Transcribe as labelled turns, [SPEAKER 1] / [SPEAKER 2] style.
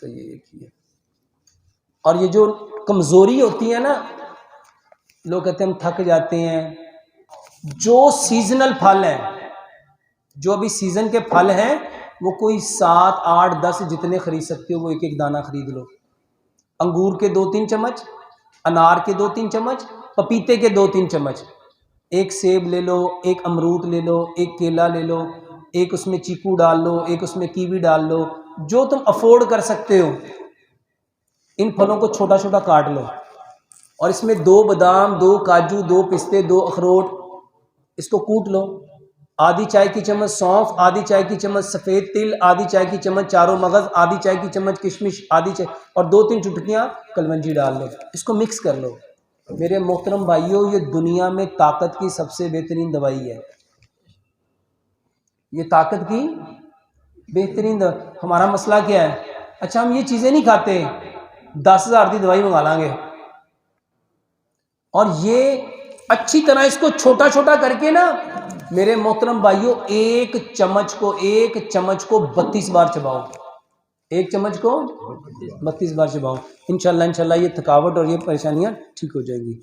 [SPEAKER 1] تو یہ ایک ہی ہے. اور یہ جو کمزوری ہوتی ہے نا، لوگ کہتے ہیں ہم تھک جاتے ہیں. جو سیزنل پھل ہیں، جو ابھی سیزن کے پھل ہیں، وہ کوئی 7 8 10 جتنے خرید سکتے ہو وہ ایک ایک دانہ خرید لو. انگور کے 2-3 چمچ، انار کے 2-3 چمچ، پپیتے کے 2-3 چمچ، ایک سیب لے لو، ایک امرود لے لو، ایک کیلا لے لو، ایک اس میں چیکو ڈال لو، ایک اس میں کیوی ڈال لو، جو تم افورڈ کر سکتے ہو. ان پھلوں کو چھوٹا چھوٹا کاٹ لو، اور اس میں 2 بادام، 2 کاجو، 2 پستے، 2 اخروٹ، اس کو کوٹ لو. آدھی چائے کی چمچ سونف، آدھی چائے کی چمچ سفید تل، آدھی چائے کی چمچ چاروں مغز، آدھی چائے کی چمچ کشمش، آدھی چائے اور 2-3 چٹکیاں کلونجی ڈال لو. اس کو مکس کر لو. میرے محترم بھائیوں، یہ دنیا میں طاقت کی سب سے بہترین دوائی ہے. یہ طاقت کی بہترین دوائی. ہمارا مسئلہ کیا ہے؟ اچھا ہم یہ چیزیں نہیں کھاتے، 10,000 کی دوائی منگا لیں گے. اور یہ اچھی طرح اس کو چھوٹا چھوٹا کر کے نا میرے محترم بھائیوں، ایک چمچ کو 32 بار چباؤ. ایک چمچ کو 32 بار چباؤ. انشاءاللہ یہ تھکاوٹ اور یہ پریشانیاں ٹھیک ہو جائیں گی.